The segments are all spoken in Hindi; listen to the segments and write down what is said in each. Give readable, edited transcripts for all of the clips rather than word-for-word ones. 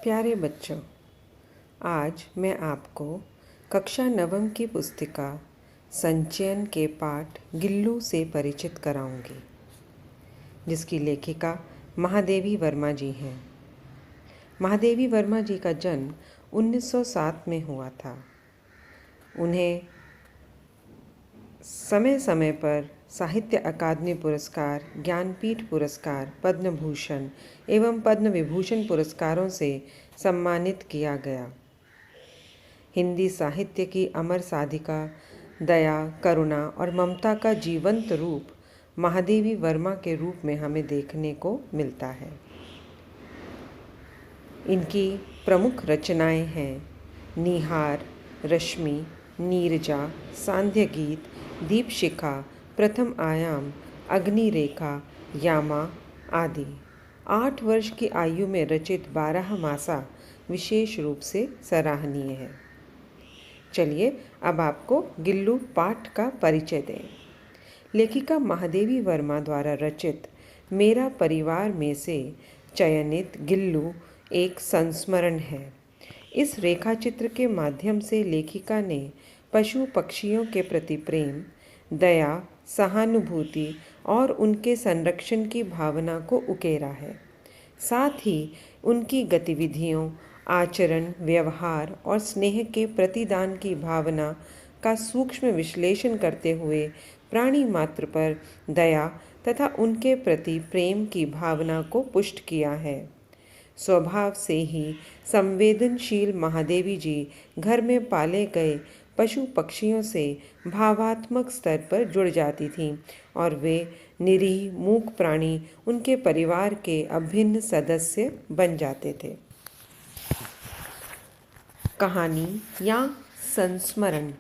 प्यारे बच्चों, आज मैं आपको कक्षा नवम की पुस्तिका संचयन के पाठ गिल्लू से परिचित कराऊंगी, जिसकी लेखिका महादेवी वर्मा जी हैं। महादेवी वर्मा जी का जन्म 1907 में हुआ था। उन्हें समय समय पर साहित्य अकादमी पुरस्कार, ज्ञानपीठ पुरस्कार, पद्म भूषण एवं पद्म विभूषण पुरस्कारों से सम्मानित किया गया। हिंदी साहित्य की अमर साधिका, दया, करुणा और ममता का जीवंत रूप महादेवी वर्मा के रूप में हमें देखने को मिलता है। इनकी प्रमुख रचनाएं हैं निहार, रश्मि, नीरजा, सांध्य गीत, दीपशिखा, प्रथम आयाम, अग्नि रेखा, यामा आदि। 8 वर्ष की आयु में रचित 12 मासा विशेष रूप से सराहनीय है। चलिए अब आपको गिल्लू पाठ का परिचय दें। लेखिका महादेवी वर्मा द्वारा रचित मेरा परिवार में से चयनित गिल्लू एक संस्मरण है। इस रेखाचित्र के माध्यम से लेखिका ने पशु पक्षियों के प्रति प्रेम, दया, सहानुभूति और उनके संरक्षण की भावना को उकेरा है। साथ ही उनकी गतिविधियों, आचरण, व्यवहार और स्नेह के प्रतिदान की भावना का सूक्ष्म विश्लेषण करते हुए प्राणी मात्र पर दया तथा उनके प्रति प्रेम की भावना को पुष्ट किया है। स्वभाव से ही संवेदनशील महादेवी जी घर में पाले गए पशु पक्षियों से भावात्मक स्तर पर जुड़ जाती थीं और वे निरीह मूक प्राणी उनके परिवार के अभिन्न सदस्य बन जाते थे। कहानी या संस्मरण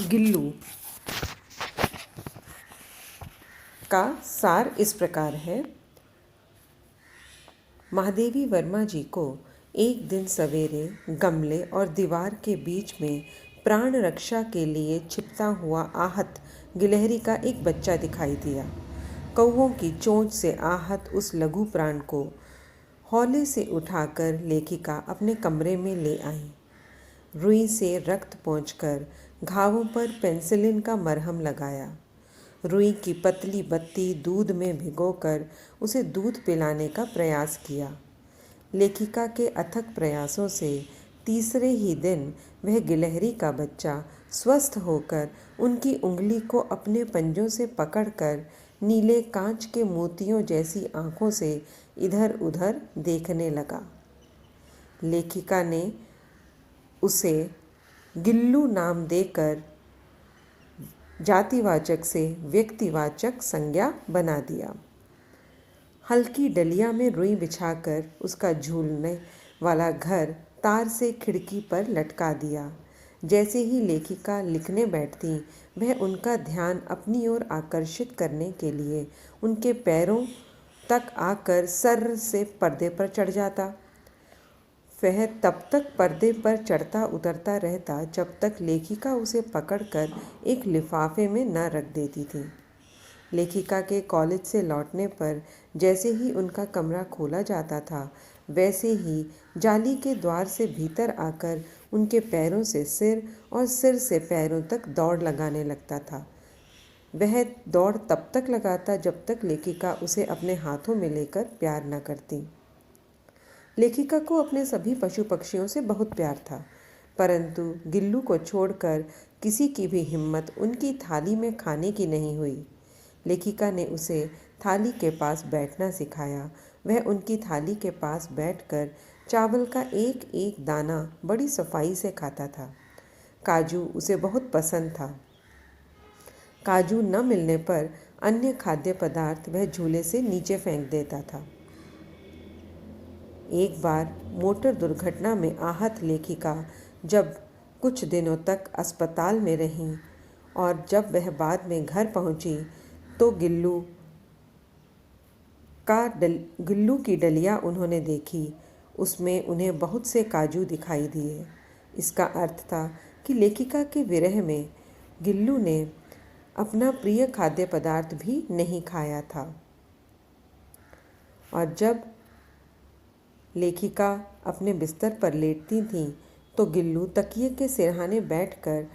गिल्लू का सार इस प्रकार है। महादेवी वर्मा जी को एक दिन सवेरे गमले और दीवार के बीच में प्राण रक्षा के लिए छिपता हुआ आहत गिलहरी का एक बच्चा दिखाई दिया। कौवों की चोंच से आहत उस लघु प्राण को हौले से उठाकर लेखिका अपने कमरे में ले आई। रुई से रक्त पोंछकर घावों पर पेंसिलिन का मरहम लगाया। रुई की पतली बत्ती दूध में भिगोकर उसे दूध पिलाने का प्रयास किया। लेखिका के अथक प्रयासों से तीसरे ही दिन वह गिलहरी का बच्चा स्वस्थ होकर उनकी उंगली को अपने पंजों से पकड़कर नीले कांच के मोतियों जैसी आंखों से इधर उधर देखने लगा। लेखिका ने उसे गिल्लू नाम देकर जातिवाचक से व्यक्तिवाचक संज्ञा बना दिया। हल्की डलिया में रुई बिछाकर उसका झूलने वाला घर तार से खिड़की पर लटका दिया। जैसे ही लेखिका लिखने बैठती, वह उनका ध्यान अपनी ओर आकर्षित करने के लिए उनके पैरों तक आकर सर्र से पर्दे पर चढ़ जाता। वह तब तक पर्दे पर चढ़ता उतरता रहता जब तक लेखिका उसे पकड़कर एक लिफाफे में न रख देती थी। लेखिका के कॉलेज से लौटने पर जैसे ही उनका कमरा खोला जाता था, वैसे ही जाली के द्वार से भीतर आकर उनके पैरों से सिर और सिर से पैरों तक दौड़ लगाने लगता था। वह दौड़ तब तक लगाता जब तक लेखिका उसे अपने हाथों में लेकर प्यार न करती। लेखिका को अपने सभी पशु पक्षियों से बहुत प्यार था, परंतु गिल्लू को छोड़कर किसी की भी हिम्मत उनकी थाली में खाने की नहीं हुई। लेखिका ने उसे थाली के पास बैठना सिखाया। वह उनकी थाली के पास बैठकर चावल का एक एक दाना बड़ी सफाई से खाता था। काजू उसे बहुत पसंद था। काजू न मिलने पर अन्य खाद्य पदार्थ वह झूले से नीचे फेंक देता था। एक बार मोटर दुर्घटना में आहत लेखिका जब कुछ दिनों तक अस्पताल में रहीं और जब वह बाद में घर पहुंची, तो गिल्लू की डलिया उन्होंने देखी। उसमें उन्हें बहुत से काजू दिखाई दिए। इसका अर्थ था कि लेखिका के विरह में गिल्लू ने अपना प्रिय खाद्य पदार्थ भी नहीं खाया था। और जब लेखिका अपने बिस्तर पर लेटती थीं तो गिल्लू तकिए के सिरहाने बैठकर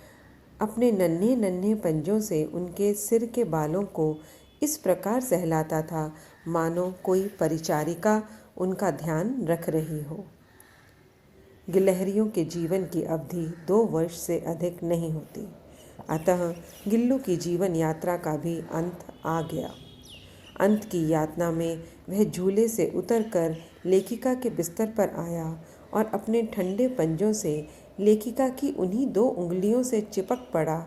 अपने नन्हे नन्हे पंजों से उनके सिर के बालों को इस प्रकार सहलाता था मानो कोई परिचारिका उनका ध्यान रख रही हो। गिलहरियों के जीवन की अवधि 2 वर्ष से अधिक नहीं होती, अतः गिल्लू की जीवन यात्रा का भी अंत आ गया। अंत की यातना में वह झूले से उतरकर लेखिका के बिस्तर पर आया और अपने ठंडे पंजों से लेखिका की उन्हीं 2 उंगलियों से चिपक पड़ा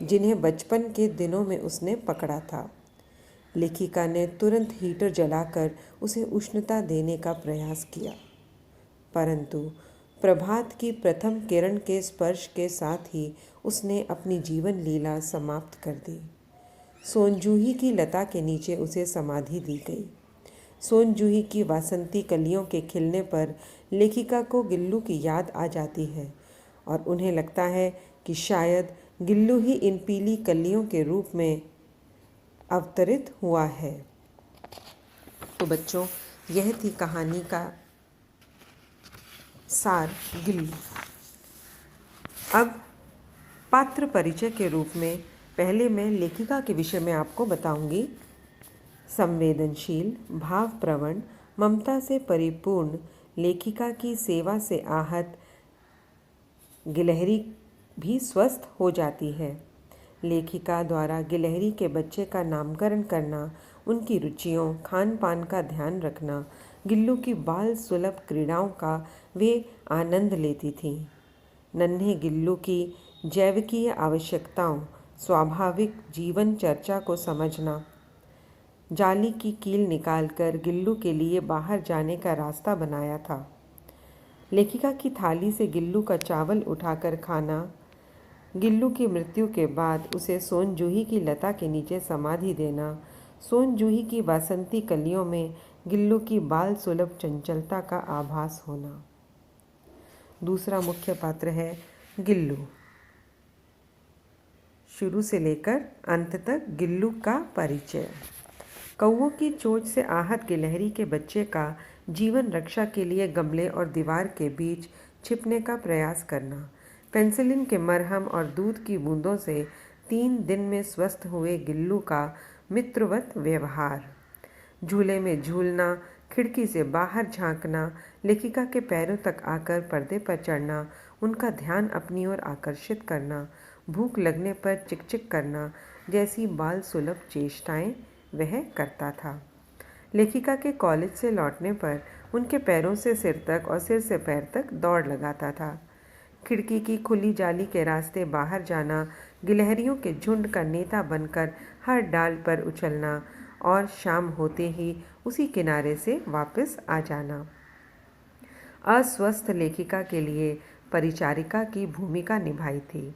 जिन्हें बचपन के दिनों में उसने पकड़ा था। लेखिका ने तुरंत हीटर जलाकर उसे उष्णता देने का प्रयास किया, परंतु प्रभात की प्रथम किरण के स्पर्श के साथ ही उसने अपनी जीवन लीला समाप्त कर दी। सोनजूही की लता के नीचे उसे समाधि दी गई। सोनजूही की वासंती कलियों के खिलने पर लेखिका को गिल्लू की याद आ जाती है और उन्हें लगता है कि शायद गिल्लू ही इन पीली कलियों के रूप में अवतरित हुआ है। तो बच्चों, यह थी कहानी का सार, गिल्लू। अब पात्र परिचय के रूप में पहले मैं लेखिका के विषय में आपको बताऊंगी। संवेदनशील, भावप्रवण, ममता से परिपूर्ण लेखिका की सेवा से आहत गिलहरी भी स्वस्थ हो जाती है। लेखिका द्वारा गिलहरी के बच्चे का नामकरण करना, उनकी रुचियों, खान पान का ध्यान रखना, गिल्लू की बाल सुलभ क्रीड़ाओं का वे आनंद लेती थीं। नन्हे गिल्लू की जैविकीय आवश्यकताओं, स्वाभाविक जीवन चर्चा को समझना, जाली की कील निकालकर गिल्लू के लिए बाहर जाने का रास्ता बनाया था। लेखिका की थाली से गिल्लू का चावल उठाकर खाना, गिल्लू की मृत्यु के बाद उसे सोनजूही की लता के नीचे समाधि देना, सोनजूही की वासंती कलियों में गिल्लू की बाल सुलभ चंचलता का आभास होना। दूसरा मुख्य पात्र है गिल्लू। शुरू से लेकर अंत तक गिल्लू का परिचय। कौवों की चोंच से आहत गिलहरी के बच्चे का जीवन रक्षा के लिए गमले और दीवार के बीच छिपने का प्रयास करना, पेंसिलिन के मरहम और दूध की बूंदों से 3 दिन में स्वस्थ हुए गिल्लू का मित्रवत व्यवहार, झूले में झूलना, खिड़की से बाहर झांकना, लेखिका के पैरों तक आकर पर्दे पर चढ़ना, उनका ध्यान अपनी ओर आकर्षित करना, भूख लगने पर चिकचिक करना जैसी बाल सुलभ चेष्टाएं वह करता था। लेखिका के कॉलेज से लौटने पर उनके पैरों से सिर तक और सिर से पैर तक दौड़ लगाता था। खिड़की की खुली जाली के रास्ते बाहर जाना, गिलहरियों के झुंड का नेता बनकर हर डाल पर उछलना और शाम होते ही उसी किनारे से वापस आ जाना। अस्वस्थ लेखिका के लिए परिचारिका की भूमिका निभाई थी।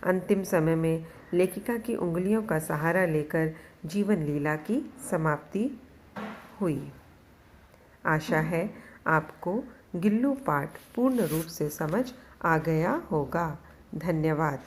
अंतिम समय में लेखिका की उंगलियों का सहारा लेकर जीवन लीला की समाप्ति हुई। आशा है आपको गिल्लू पाठ पूर्ण रूप से समझ आ गया होगा। धन्यवाद।